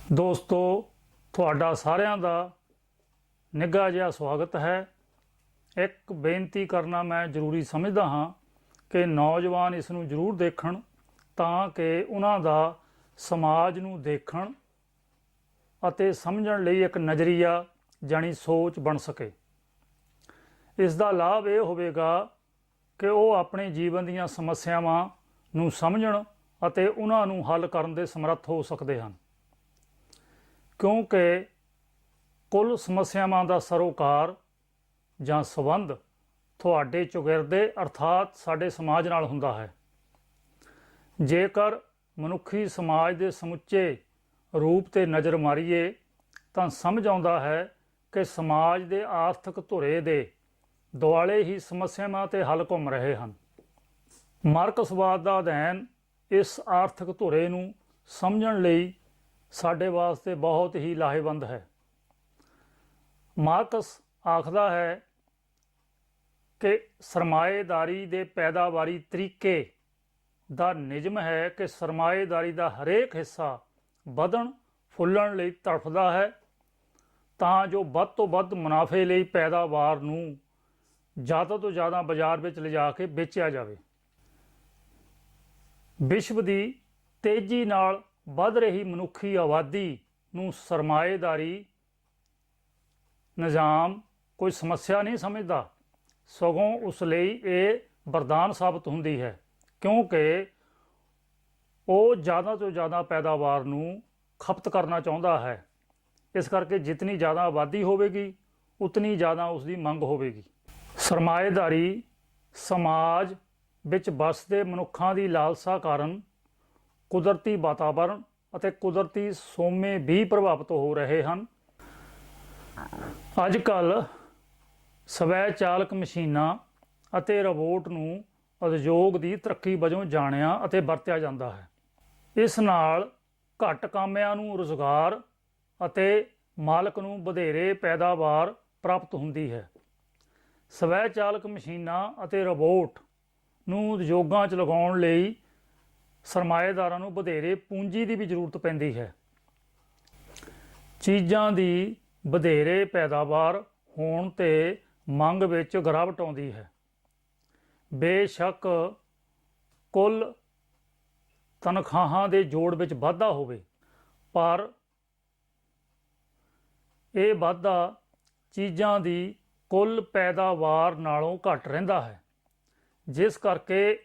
ਦੋਸਤੋ, ਤੁਹਾਡਾ ਸਾਰਿਆਂ ਦਾ ਨਿੱਘਾ ਜਿਹਾ ਸਵਾਗਤ ਹੈ। ਇੱਕ ਬੇਨਤੀ ਕਰਨਾ ਮੈਂ ਜ਼ਰੂਰੀ ਸਮਝਦਾ ਹਾਂ ਕਿ ਨੌਜਵਾਨ ਇਸ ਨੂੰ ਜ਼ਰੂਰ ਦੇਖਣ ਤਾਂ ਕਿ ਉਹਨਾਂ ਦਾ ਸਮਾਜ ਨੂੰ ਦੇਖਣ ਅਤੇ ਸਮਝਣ ਲਈ ਇੱਕ ਨਜ਼ਰੀਆ ਜਾਣੀ ਸੋਚ ਬਣ ਸਕੇ। ਇਸ ਦਾ ਲਾਭ ਇਹ ਹੋਵੇਗਾ ਕਿ ਉਹ ਆਪਣੇ ਜੀਵਨ ਦੀਆਂ ਸਮੱਸਿਆਵਾਂ ਨੂੰ ਸਮਝਣ ਅਤੇ ਉਹਨਾਂ ਨੂੰ ਹੱਲ ਕਰਨ ਦੇ ਸਮਰੱਥ ਹੋ ਸਕਦੇ ਹਨ, ਕਿਉਂਕਿ ਕੁੱਲ ਸਮੱਸਿਆਵਾਂ ਦਾ ਸਰੋਕਾਰ ਜਾਂ ਸੰਬੰਧ ਤੁਹਾਡੇ ਚੁਗਿਰਦੇ ਅਰਥਾਤ ਸਾਡੇ ਸਮਾਜ ਨਾਲ ਹੁੰਦਾ ਹੈ। ਜੇਕਰ ਮਨੁੱਖੀ ਸਮਾਜ ਦੇ ਸਮੁੱਚੇ ਰੂਪ 'ਤੇ ਨਜ਼ਰ ਮਾਰੀਏ ਤਾਂ ਸਮਝ ਆਉਂਦਾ ਹੈ ਕਿ ਸਮਾਜ ਦੇ ਆਰਥਿਕ ਧੁਰੇ ਦੇ ਦੁਆਲੇ ਹੀ ਸਮੱਸਿਆਵਾਂ 'ਤੇ ਹੱਲ ਘੁੰਮ ਰਹੇ ਹਨ। ਮਾਰਕਸਵਾਦ ਦਾ ਅਧਿਐਨ ਇਸ ਆਰਥਿਕ ਧੁਰੇ ਨੂੰ ਸਮਝਣ ਲਈ ਸਾਡੇ ਵਾਸਤੇ ਬਹੁਤ ਹੀ ਲਾਹੇਵੰਦ ਹੈ। ਮਾਰਕਸ ਆਖਦਾ ਹੈ ਕਿ ਸਰਮਾਏਦਾਰੀ ਦੇ ਪੈਦਾਵਾਰੀ ਤਰੀਕੇ ਦਾ ਨਿਯਮ ਹੈ ਕਿ ਸਰਮਾਏਦਾਰੀ ਦਾ ਹਰੇਕ ਹਿੱਸਾ ਵਧਣ ਫੁੱਲਣ ਲਈ ਤੜਫਦਾ ਹੈ ਤਾਂ ਜੋ ਵੱਧ ਤੋਂ ਵੱਧ ਮੁਨਾਫੇ ਲਈ ਪੈਦਾਵਾਰ ਨੂੰ ਜ਼ਿਆਦਾ ਤੋਂ ਜ਼ਿਆਦਾ ਬਾਜ਼ਾਰ ਵਿੱਚ ਲਿਜਾ ਕੇ ਵੇਚਿਆ ਜਾਵੇ। ਵਿਸ਼ਵ ਦੀ ਤੇਜ਼ੀ ਨਾਲ ਵੱਧ ਰਹੀ ਮਨੁੱਖੀ ਆਬਾਦੀ ਨੂੰ ਸਰਮਾਏਦਾਰੀ ਨਿਜ਼ਾਮ ਕੋਈ ਸਮੱਸਿਆ ਨਹੀਂ ਸਮਝਦਾ, ਸਗੋਂ ਉਸ ਲਈ ਇਹ ਵਰਦਾਨ ਸਾਬਤ ਹੁੰਦੀ ਹੈ, ਕਿਉਂਕਿ ਉਹ ਜ਼ਿਆਦਾ ਤੋਂ ਜ਼ਿਆਦਾ ਪੈਦਾਵਾਰ ਨੂੰ ਖਪਤ ਕਰਨਾ ਚਾਹੁੰਦਾ ਹੈ। ਇਸ ਕਰਕੇ ਜਿਤਨੀ ਜ਼ਿਆਦਾ ਆਬਾਦੀ ਹੋਵੇਗੀ ਉਤਨੀ ਜ਼ਿਆਦਾ ਉਸ ਦੀ ਮੰਗ ਹੋਵੇਗੀ। ਸਰਮਾਏਦਾਰੀ ਸਮਾਜ ਵਿੱਚ ਵੱਸਦੇ ਮਨੁੱਖਾਂ ਦੀ ਲਾਲਸਾ ਕਾਰਨ ਕੁਦਰਤੀ ਵਾਤਾਵਰਣ ਅਤੇ ਕੁਦਰਤੀ ਸੋਮੇ ਵੀ ਪ੍ਰਭਾਵਿਤ ਹੋ ਰਹੇ ਹਨ। ਅੱਜ ਕੱਲ੍ਹ ਸਵੈ ਚਾਲਕ ਮਸ਼ੀਨਾਂ ਅਤੇ ਰੋਬੋਟ ਨੂੰ ਉਦਯੋਗ ਦੀ ਤਰੱਕੀ ਵਜੋਂ ਜਾਣਿਆ ਅਤੇ ਵਰਤਿਆ ਜਾਂਦਾ ਹੈ। ਇਸ ਨਾਲ ਘੱਟ ਕਾਮਿਆਂ ਨੂੰ ਰੁਜ਼ਗਾਰ ਅਤੇ ਮਾਲਕ ਨੂੰ ਵਧੇਰੇ ਪੈਦਾਵਾਰ ਪ੍ਰਾਪਤ ਹੁੰਦੀ ਹੈ। ਸਵੈ ਚਾਲਕ ਮਸ਼ੀਨਾਂ ਅਤੇ ਰੋਬੋਟ ਨੂੰ ਉਦਯੋਗਾਂ 'ਚ ਲਗਾਉਣ ਲਈ ਸਰਮਾਏਦਾਰਾਂ ਨੂੰ ਵਧੇਰੇ ਪੂੰਜੀ ਦੀ ਵੀ ਜ਼ਰੂਰਤ ਪੈਂਦੀ ਹੈ। ਚੀਜ਼ਾਂ ਦੀ ਵਧੇਰੇ ਪੈਦਾਵਾਰ ਹੋਣ 'ਤੇ ਮੰਗ ਵਿੱਚ ਗਿਰਾਵਟ ਆਉਂਦੀ ਹੈ। ਬੇਸ਼ੱਕ ਕੁੱਲ ਤਨਖਾਹਾਂ ਦੇ ਜੋੜ ਵਿੱਚ ਵਾਧਾ ਹੋਵੇ, ਪਰ ਇਹ ਵਾਧਾ ਚੀਜ਼ਾਂ ਦੀ ਕੁੱਲ ਪੈਦਾਵਾਰ ਨਾਲੋਂ ਘੱਟ ਰਹਿੰਦਾ ਹੈ, ਜਿਸ ਕਰਕੇ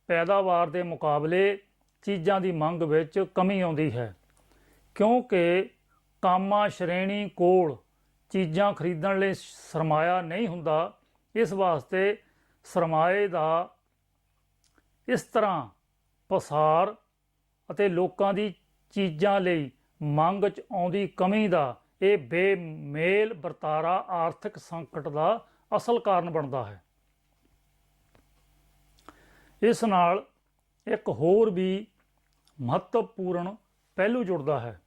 ਪੈਦਾਵਾਰ ਦੇ ਮੁਕਾਬਲੇ ਚੀਜ਼ਾਂ ਦੀ ਮੰਗ ਵਿੱਚ ਕਮੀ ਆਉਂਦੀ ਹੈ। ਕਿਉਂਕਿ ਕਾਮਾ ਸ਼੍ਰੇਣੀ ਕੋਲ ਚੀਜ਼ਾਂ ਖਰੀਦਣ ਲਈ ਸਰਮਾਇਆ ਨਹੀਂ ਹੁੰਦਾ, ਇਸ ਵਾਸਤੇ ਸਰਮਾਏ ਦਾ ਇਸ ਤਰ੍ਹਾਂ ਪਸਾਰ ਅਤੇ ਲੋਕਾਂ ਦੀ ਚੀਜ਼ਾਂ ਲਈ ਮੰਗ 'ਚ ਆਉਂਦੀ ਕਮੀ ਦਾ ਇਹ ਬੇਮੇਲ ਵਰਤਾਰਾ ਆਰਥਿਕ ਸੰਕਟ ਦਾ ਅਸਲ ਕਾਰਨ ਬਣਦਾ ਹੈ। ਇਸ ਨਾਲ ਇੱਕ ਹੋਰ ਵੀ ਮਹੱਤਵਪੂਰਨ ਪਹਿਲੂ ਜੁੜਦਾ ਹੈ,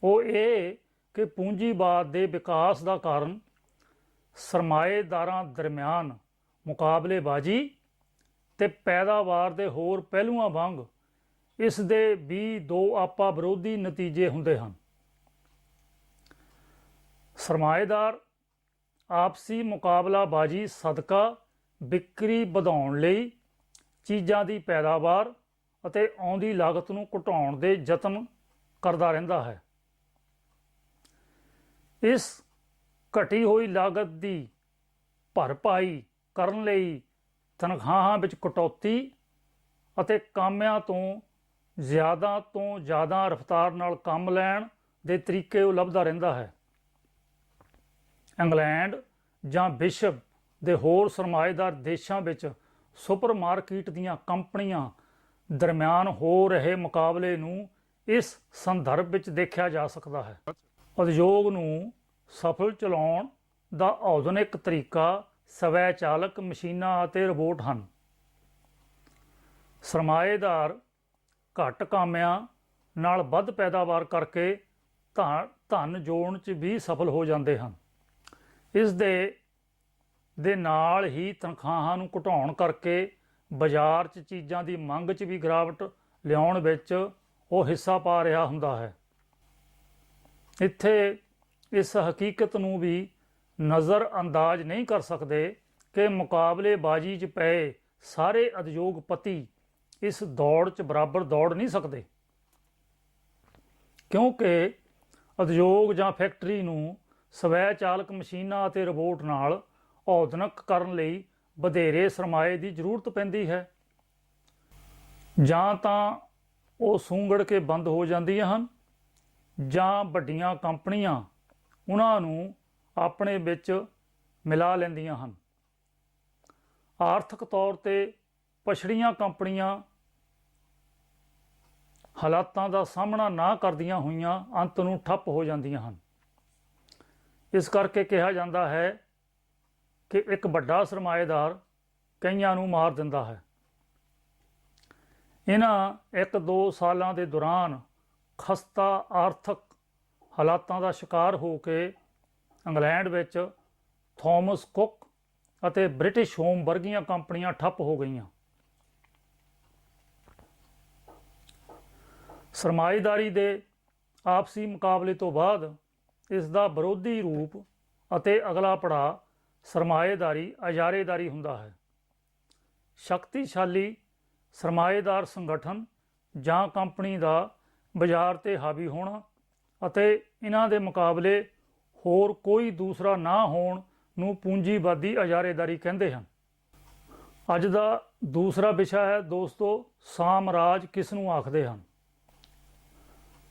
ਉਹ ਇਹ ਕਿ ਪੂੰਜੀਵਾਦ ਦੇ ਵਿਕਾਸ ਦਾ ਕਾਰਨ ਸਰਮਾਏਦਾਰਾਂ ਦਰਮਿਆਨ ਮੁਕਾਬਲੇਬਾਜ਼ੀ ਅਤੇ ਪੈਦਾਵਾਰ ਦੇ ਹੋਰ ਪਹਿਲੂਆਂ ਵਾਂਗ ਇਸ ਦੇ ਵੀ ਦੋ ਆਪਾ ਵਿਰੋਧੀ ਨਤੀਜੇ ਹੁੰਦੇ ਹਨ। ਸਰਮਾਏਦਾਰ ਆਪਸੀ ਮੁਕਾਬਲਾਬਾਜ਼ੀ ਸਦਕਾ ਵਿਕਰੀ ਵਧਾਉਣ ਲਈ ਚੀਜ਼ਾਂ ਦੀ ਪੈਦਾਵਾਰ ਅਤੇ ਆਉਂਦੀ ਲਾਗਤ ਨੂੰ ਘਟਾਉਣ ਦੇ ਯਤਨ ਕਰਦਾ ਰਹਿੰਦਾ ਹੈ। ਇਸ ਘਟੀ ਹੋਈ ਲਾਗਤ ਦੀ ਭਰਪਾਈ ਕਰਨ ਲਈ ਤਨਖਾਹਾਂ ਵਿੱਚ ਕਟੌਤੀ ਅਤੇ ਕਾਮਿਆਂ ਤੋਂ ਜ਼ਿਆਦਾ ਰਫ਼ਤਾਰ ਨਾਲ ਕੰਮ ਲੈਣ ਦੇ ਤਰੀਕੇ ਉਹ ਲੱਭਦਾ ਰਹਿੰਦਾ ਹੈ। ਇੰਗਲੈਂਡ ਜਾਂ ਵਿਸ਼ਵ ਦੇ ਹੋਰ ਸਰਮਾਏਦਾਰ ਦੇਸ਼ਾਂ ਵਿੱਚ ਸੁਪਰ ਮਾਰਕੀਟ ਦੀਆਂ ਕੰਪਨੀਆਂ ਦਰਮਿਆਨ ਹੋ ਰਹੇ ਮੁਕਾਬਲੇ ਨੂੰ ਇਸ ਸੰਦਰਭ ਵਿੱਚ ਦੇਖਿਆ ਜਾ ਸਕਦਾ ਹੈ। ਉਦਯੋਗ ਨੂੰ ਸਫਲ ਚਲਾਉਣ ਦਾ ਆਧੁਨਿਕ ਤਰੀਕਾ ਸਵੈ ਚਾਲਕ ਮਸ਼ੀਨਾਂ ਅਤੇ ਰੋਬੋਟ ਹਨ। ਸਰਮਾਏਦਾਰ ਘੱਟ ਕਾਮਿਆਂ ਨਾਲ ਵੱਧ ਪੈਦਾਵਾਰ ਕਰਕੇ ਧਨ ਜੋੜਨ 'ਚ ਵੀ ਸਫਲ ਹੋ ਜਾਂਦੇ ਹਨ। ਇਸ ਦੇ ਨਾਲ ਹੀ ਤਨਖਾਹਾਂ ਨੂੰ ਘਟਾਉਣ ਕਰਕੇ ਬਾਜ਼ਾਰ 'ਚ ਚੀਜ਼ਾਂ ਦੀ ਮੰਗ 'ਚ ਵੀ ਗਿਰਾਵਟ ਲਿਆਉਣ ਵਿੱਚ ਉਹ ਹਿੱਸਾ ਪਾ ਰਿਹਾ ਹੁੰਦਾ ਹੈ। ਇੱਥੇ ਇਸ ਹਕੀਕਤ ਨੂੰ ਵੀ ਨਜ਼ਰਅੰਦਾਜ਼ ਨਹੀਂ ਕਰ ਸਕਦੇ ਕਿ ਮੁਕਾਬਲੇਬਾਜ਼ੀ 'ਚ ਪਏ ਸਾਰੇ ਉਦਯੋਗਪਤੀ ਇਸ ਦੌੜ 'ਚ ਬਰਾਬਰ ਦੌੜ ਨਹੀਂ ਸਕਦੇ, ਕਿਉਂਕਿ ਉਦਯੋਗ ਜਾਂ ਫੈਕਟਰੀ ਨੂੰ ਸਵੈ ਚਾਲਕ ਮਸ਼ੀਨਾਂ ਅਤੇ ਰੋਬੋਟ ਨਾਲ ਆਧੁਨਿਕ ਕਰਨ ਲਈ ਵਧੇਰੇ ਸਰਮਾਏ ਦੀ ਜ਼ਰੂਰਤ ਪੈਂਦੀ ਹੈ। ਜਾਂ ਤਾਂ ਉਹ ਸੂੰਗੜ ਕੇ ਬੰਦ ਹੋ ਜਾਂਦੀਆਂ ਹਨ, ਜਾਂ ਵੱਡੀਆਂ ਕੰਪਨੀਆਂ ਉਹਨਾਂ ਨੂੰ ਆਪਣੇ ਵਿੱਚ ਮਿਲਾ ਲੈਂਦੀਆਂ ਹਨ। ਆਰਥਿਕ ਤੌਰ 'ਤੇ ਪਛੜੀਆਂ ਕੰਪਨੀਆਂ ਹਾਲਾਤਾਂ ਦਾ ਸਾਹਮਣਾ ਨਾ ਕਰਦੀਆਂ ਹੋਈਆਂ ਅੰਤ ਨੂੰ ਠੱਪ ਹੋ ਜਾਂਦੀਆਂ ਹਨ। ਇਸ ਕਰਕੇ ਕਿਹਾ ਜਾਂਦਾ ਹੈ ਕਿ ਇੱਕ ਵੱਡਾ ਸਰਮਾਏਦਾਰ ਕਈਆਂ ਨੂੰ ਮਾਰ ਦਿੰਦਾ ਹੈ। ਇਹਨਾਂ 1-2 ਸਾਲਾਂ ਦੇ ਦੌਰਾਨ ਖਸਤਾ ਆਰਥਿਕ ਹਾਲਾਤਾਂ ਦਾ ਸ਼ਿਕਾਰ ਹੋ ਕੇ ਇੰਗਲੈਂਡ ਵਿੱਚ ਥਾਮਸ ਕੁੱਕ ਅਤੇ ਬ੍ਰਿਟਿਸ਼ ਹੋਮ ਵਰਗੀਆਂ ਕੰਪਨੀਆਂ ਠੱਪ ਹੋ ਗਈਆਂ। ਸਰਮਾਏਦਾਰੀ ਦੇ ਆਪਸੀ ਮੁਕਾਬਲੇ ਤੋਂ ਬਾਅਦ ਇਸ ਦਾ ਵਿਰੋਧੀ ਰੂਪ ਅਤੇ ਅਗਲਾ ਪੜਾਅ ਸਰਮਾਏਦਾਰੀ ਇਜਾਰੇਦਾਰੀ ਹੁੰਦਾ ਹੈ। ਸ਼ਕਤੀਸ਼ਾਲੀ ਸਰਮਾਏਦਾਰ ਸੰਗਠਨ ਜਾਂ ਕੰਪਨੀ ਦਾ ਬਾਜ਼ਾਰ 'ਤੇ ਹਾਵੀ ਹੋਣਾ ਅਤੇ ਇਹਨਾਂ ਦੇ ਮੁਕਾਬਲੇ ਹੋਰ ਕੋਈ ਦੂਸਰਾ ਨਾ ਹੋਣ ਨੂੰ ਪੂੰਜੀਵਾਦੀ ਇਜਾਰੇਦਾਰੀ ਕਹਿੰਦੇ ਹਨ। ਅੱਜ ਦਾ ਦੂਸਰਾ ਵਿਸ਼ਾ ਹੈ ਦੋਸਤੋ, ਸਾਮਰਾਜ ਕਿਸ ਨੂੰ ਆਖਦੇ ਹਨ।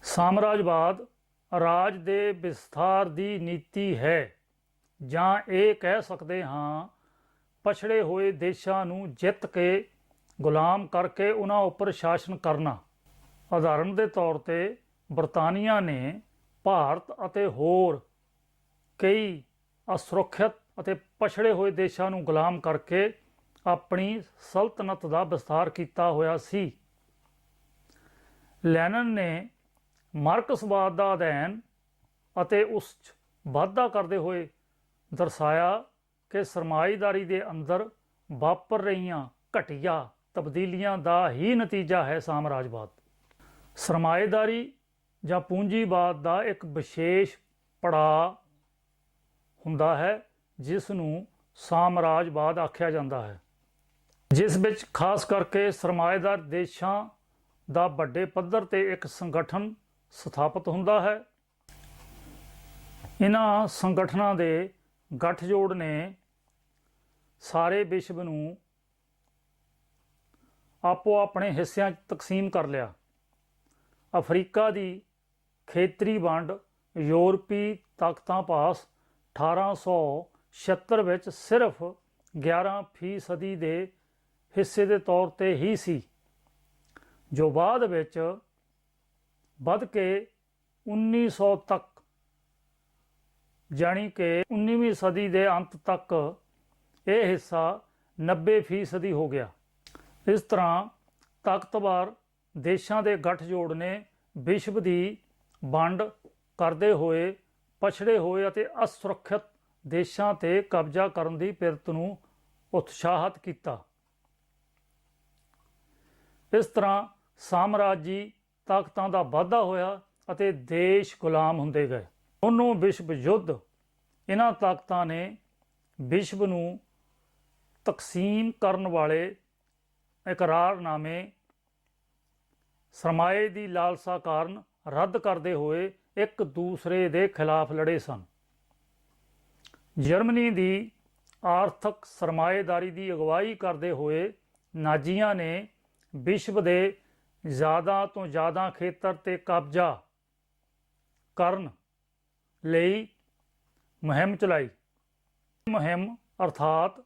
ਸਾਮਰਾਜਵਾਦ ਰਾਜ ਦੇ ਵਿਸਥਾਰ ਦੀ ਨੀਤੀ ਹੈ, ਜਾਂ ਇਹ ਕਹਿ ਸਕਦੇ ਹਾਂ ਪਛੜੇ ਹੋਏ ਦੇਸ਼ਾਂ ਨੂੰ ਜਿੱਤ ਕੇ ਗੁਲਾਮ ਕਰਕੇ ਉਹਨਾਂ ਉੱਪਰ ਸ਼ਾਸਨ ਕਰਨਾ। ਉਦਾਹਰਣ ਦੇ ਤੌਰ 'ਤੇ ਬਰਤਾਨੀਆ ਨੇ ਭਾਰਤ ਅਤੇ ਹੋਰ ਕਈ ਅਸੁਰੱਖਿਅਤ ਅਤੇ ਪਛੜੇ ਹੋਏ ਦੇਸ਼ਾਂ ਨੂੰ ਗੁਲਾਮ ਕਰਕੇ ਆਪਣੀ ਸਲਤਨਤ ਦਾ ਵਿਸਥਾਰ ਕੀਤਾ ਹੋਇਆ ਸੀ। ਲੈਨਨ ਨੇ ਮਾਰਕਸਵਾਦ ਦਾ ਅਧਿਐਨ ਅਤੇ ਉਸ 'ਚ ਵਾਧਾ ਕਰਦੇ ਹੋਏ ਦਰਸਾਇਆ ਕਿ ਸਰਮਾਏਦਾਰੀ ਦੇ ਅੰਦਰ ਵਾਪਰ ਰਹੀਆਂ ਘਟੀਆ ਤਬਦੀਲੀਆਂ ਦਾ ਹੀ ਨਤੀਜਾ ਹੈ ਸਾਮਰਾਜਵਾਦ। ਸਰਮਾਏਦਾਰੀ ਜਾਂ ਪੂੰਜੀਵਾਦ ਦਾ ਇੱਕ ਵਿਸ਼ੇਸ਼ ਪੜਾਅ ਹੁੰਦਾ ਹੈ ਜਿਸ ਨੂੰ ਸਾਮਰਾਜਵਾਦ ਆਖਿਆ ਜਾਂਦਾ ਹੈ, ਜਿਸ ਵਿੱਚ ਖਾਸ ਕਰਕੇ ਸਰਮਾਏਦਾਰ ਦੇਸ਼ਾਂ ਦਾ ਵੱਡੇ ਪੱਧਰ 'ਤੇ ਇੱਕ ਸੰਗਠਨ ਸਥਾਪਿਤ ਹੁੰਦਾ ਹੈ। ਇਹਨਾਂ ਸੰਗਠਨਾਂ ਦੇ ਗੱਠਜੋੜ ਨੇ ਸਾਰੇ ਵਿਸ਼ਵ ਨੂੰ ਆਪੋ ਆਪਣੇ ਹਿੱਸਿਆਂ 'ਚ ਤਕਸੀਮ ਕਰ ਲਿਆ। ਅਫਰੀਕਾ ਦੀ ਖੇਤਰੀ ਵੰਡ ਯੂਰਪੀ ਤਾਕਤਾਂ ਪਾਸ 1876 ਵਿੱਚ ਸਿਰਫ 11% ਦੇ ਹਿੱਸੇ ਦੇ ਤੌਰ 'ਤੇ ਹੀ ਸੀ, ਜੋ ਬਾਅਦ ਵਿੱਚ ਵੱਧ ਕੇ 1900 ਤੱਕ, ਜਾਣੀ ਕਿ 19ਵੀਂ ਸਦੀ ਦੇ ਅੰਤ ਤੱਕ ਇਹ ਹਿੱਸਾ 90% ਹੋ ਗਿਆ। ਇਸ ਤਰ੍ਹਾਂ ਤਾਕਤਵਰ ਦੇਸ਼ਾਂ ਦੇ ਗੱਠਜੋੜ ਨੇ ਵਿਸ਼ਵ ਦੀ ਵੰਡ ਕਰਦੇ ਹੋਏ ਪਛੜੇ ਹੋਏ ਅਤੇ ਅਸੁਰੱਖਿਅਤ ਦੇਸ਼ਾਂ 'ਤੇ ਕਬਜ਼ਾ ਕਰਨ ਦੀ ਪਿਰਤ ਨੂੰ ਉਤਸ਼ਾਹਿਤ ਕੀਤਾ। ਇਸ ਤਰ੍ਹਾਂ ਸਾਮਰਾਜੀ ਤਾਕਤਾਂ ਦਾ ਵਾਧਾ ਹੋਇਆ ਅਤੇ ਦੇਸ਼ ਗੁਲਾਮ ਹੁੰਦੇ ਗਏ। ਦੋਨੋਂ ਵਿਸ਼ਵ ਯੁੱਧ ਇਹਨਾਂ ਤਾਕਤਾਂ ਨੇ ਵਿਸ਼ਵ ਨੂੰ ਤਕਸੀਮ ਕਰਨ ਵਾਲੇ ਇਕਰਾਰਨਾਮੇ ਸਰਮਾਏ ਦੀ ਲਾਲਸਾ ਕਾਰਨ ਰੱਦ ਕਰਦੇ ਹੋਏ ਇੱਕ ਦੂਸਰੇ ਦੇ ਖਿਲਾਫ ਲੜੇ ਸਨ। ਜਰਮਨੀ ਦੀ ਆਰਥਿਕ ਸਰਮਾਏਦਾਰੀ ਦੀ ਅਗਵਾਈ ਕਰਦੇ ਹੋਏ ਨਾਜ਼ੀਆਂ ਨੇ ਵਿਸ਼ਵ ਦੇ ਜ਼ਿਆਦਾ ਤੋਂ ਜ਼ਿਆਦਾ ਖੇਤਰ 'ਤੇ ਕਬਜ਼ਾ ਕਰਨ ਲਈ ਮੁਹਿੰਮ ਚਲਾਈ। ਮੁਹਿੰਮ ਅਰਥਾਤ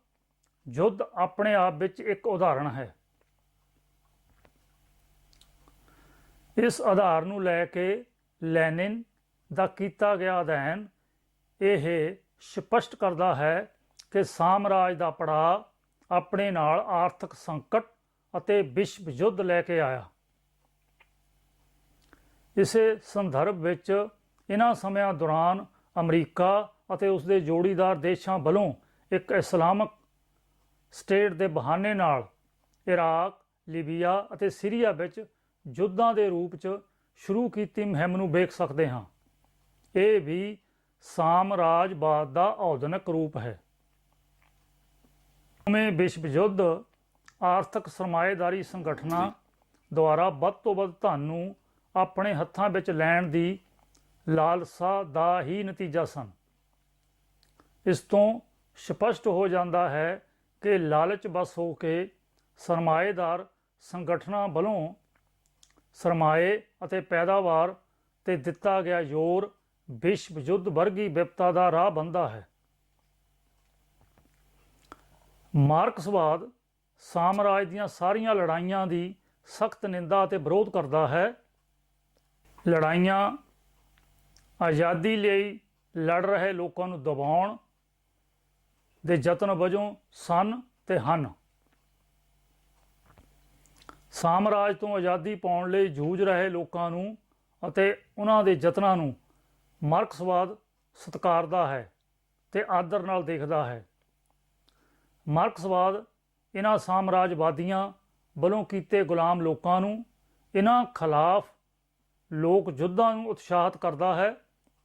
ਯੁੱਧ ਆਪਣੇ ਆਪ ਵਿੱਚ ਇੱਕ ਉਦਾਹਰਣ ਹੈ। ਇਸ ਆਧਾਰ ਨੂੰ ਲੈ ਕੇ ਲੈਨਿਨ ਦਾ ਕੀਤਾ ਗਿਆ ਅਧਿਐਨ ਇਹ ਸਪਸ਼ਟ ਕਰਦਾ ਹੈ ਕਿ ਸਾਮਰਾਜ ਦਾ ਪੜਾਅ ਆਪਣੇ ਨਾਲ ਆਰਥਿਕ ਸੰਕਟ ਅਤੇ ਵਿਸ਼ਵ ਯੁੱਧ ਲੈ ਕੇ ਆਇਆ। ਇਸੇ ਸੰਦਰਭ ਵਿੱਚ ਇਹਨਾਂ ਸਮਿਆਂ ਦੌਰਾਨ ਅਮਰੀਕਾ ਅਤੇ ਉਸਦੇ ਜੋੜੀਦਾਰ ਦੇਸ਼ਾਂ ਵੱਲੋਂ ਇੱਕ ਇਸਲਾਮਿਕ ਸਟੇਟ ਦੇ ਬਹਾਨੇ ਨਾਲ ਇਰਾਕ, ਲੀਬੀਆ ਅਤੇ ਸੀਰੀਆ ਵਿੱਚ ਯੁੱਧਾਂ ਦੇ ਰੂਪ 'ਚ ਸ਼ੁਰੂ ਕੀਤੀ ਮੁਹਿੰਮ ਨੂੰ ਵੇਖ ਸਕਦੇ ਹਾਂ। ਇਹ ਵੀ ਸਾਮਰਾਜਵਾਦ ਦਾ ਆਧੁਨਿਕ ਰੂਪ ਹੈ। ਉਵੇਂ ਵਿਸ਼ਵ ਯੁੱਧ ਆਰਥਿਕ ਸਰਮਾਏਦਾਰੀ ਸੰਗਠਨਾਂ ਦੁਆਰਾ ਵੱਧ ਤੋਂ ਵੱਧ ਧਨ ਨੂੰ ਆਪਣੇ ਹੱਥਾਂ ਵਿੱਚ ਲੈਣ ਦੀ ਲਾਲਸਾ ਦਾ ਹੀ ਨਤੀਜਾ ਸਨ। ਇਸ ਤੋਂ ਸਪਸ਼ਟ ਹੋ ਜਾਂਦਾ ਹੈ ਕਿ ਲਾਲਚ ਬਸ ਹੋ ਕੇ ਸਰਮਾਏਦਾਰ ਸੰਗਠਨਾਂ ਵੱਲੋਂ ਸਰਮਾਏ ਅਤੇ ਪੈਦਾਵਾਰ 'ਤੇ ਦਿੱਤਾ ਗਿਆ ਜ਼ੋਰ ਵਿਸ਼ਵ ਯੁੱਧ ਵਰਗੀ ਵਿਪਤਾ ਦਾ ਰਾਹ ਬੰਨ੍ਹਦਾ ਹੈ। ਮਾਰਕਸਵਾਦ ਸਾਮਰਾਜ ਦੀਆਂ ਸਾਰੀਆਂ ਲੜਾਈਆਂ ਦੀ ਸਖਤ ਨਿੰਦਾ ਅਤੇ ਵਿਰੋਧ ਕਰਦਾ ਹੈ। ਲੜਾਈਆਂ ਆਜ਼ਾਦੀ ਲਈ ਲੜ ਰਹੇ ਲੋਕਾਂ ਨੂੰ ਦਬਾਉਣ ਦੇ ਯਤਨ ਵਜੋਂ ਸਨ ਤੇ ਹਨ। ਸਾਮਰਾਜ ਤੋਂ ਆਜ਼ਾਦੀ ਪਾਉਣ ਲਈ ਜੂਝ ਰਹੇ ਲੋਕਾਂ ਨੂੰ ਅਤੇ ਉਹਨਾਂ ਦੇ ਯਤਨਾਂ ਨੂੰ ਮਾਰਕਸਵਾਦ ਸਤਿਕਾਰਦਾ ਹੈ ਤੇ ਆਦਰ ਨਾਲ ਦੇਖਦਾ ਹੈ। ਮਾਰਕਸਵਾਦ ਇਹਨਾਂ ਸਾਮਰਾਜਵਾਦੀਆਂ ਵੱਲੋਂ ਕੀਤੇ ਗੁਲਾਮ ਲੋਕਾਂ ਨੂੰ ਇਹਨਾਂ ਖਿਲਾਫ ਲੋਕ ਯੁੱਧਾਂ ਨੂੰ ਉਤਸ਼ਾਹਿਤ ਕਰਦਾ ਹੈ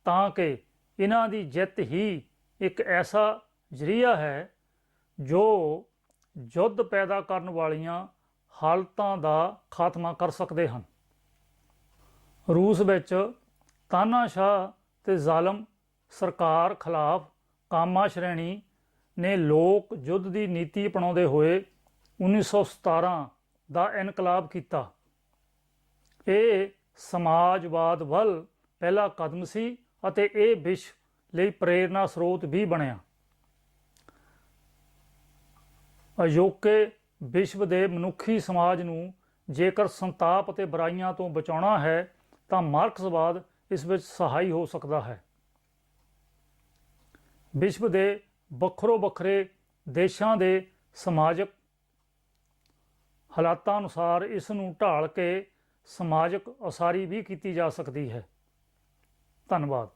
ਤਾਂ ਕਿ ਇਹਨਾਂ ਦੀ ਜਿੱਤ ਹੀ ਇੱਕ ਐਸਾ ਜ਼ਰੀਆ ਹੈ ਜੋ ਯੁੱਧ ਪੈਦਾ ਕਰਨ ਵਾਲੀਆਂ ਹਾਲਤਾਂ ਦਾ ਖਾਤਮਾ ਕਰ ਸਕਦੇ ਹਨ। ਰੂਸ ਵਿੱਚ ਤਾਨਾਸ਼ਾਹ ਤੇ ਜ਼ਾਲਮ ਸਰਕਾਰ ਖਿਲਾਫ ਕਾਮਾ ਸ਼੍ਰੇਣੀ ਨੇ ਲੋਕ ਯੁੱਧ ਦੀ ਨੀਤੀ ਅਪਣਾਉਂਦੇ ਹੋਏ 1917 ਦਾ ਇਨਕਲਾਬ ਕੀਤਾ। ਇਹ ਸਮਾਜਵਾਦ ਵੱਲ ਪਹਿਲਾ ਕਦਮ ਸੀ ਅਤੇ ਇਹ ਵਿਸ਼ਵ ਲਈ ਪ੍ਰੇਰਨਾ ਸਰੋਤ ਵੀ ਬਣਿਆ। ਅਜੋਕੇ ਵਿਸ਼ਵ ਦੇ ਮਨੁੱਖੀ ਸਮਾਜ ਨੂੰ ਜੇਕਰ ਸੰਤਾਪ ਅਤੇ ਬੁਰਾਈਆਂ ਤੋਂ ਬਚਾਉਣਾ ਹੈ ਤਾਂ ਮਾਰਕਸਵਾਦ ਇਸ ਵਿੱਚ ਸਹਾਈ ਹੋ ਸਕਦਾ ਹੈ। ਵਿਸ਼ਵ ਦੇ ਵੱਖੋ ਵੱਖਰੇ ਦੇਸ਼ਾਂ ਦੇ ਸਮਾਜਿਕ ਹਾਲਾਤਾਂ ਅਨੁਸਾਰ ਇਸ ਨੂੰ ਢਾਲ ਕੇ ਸਮਾਜਿਕ ਉਸਾਰੀ ਵੀ ਕੀਤੀ ਜਾ ਸਕਦੀ ਹੈ। ਧੰਨਵਾਦ।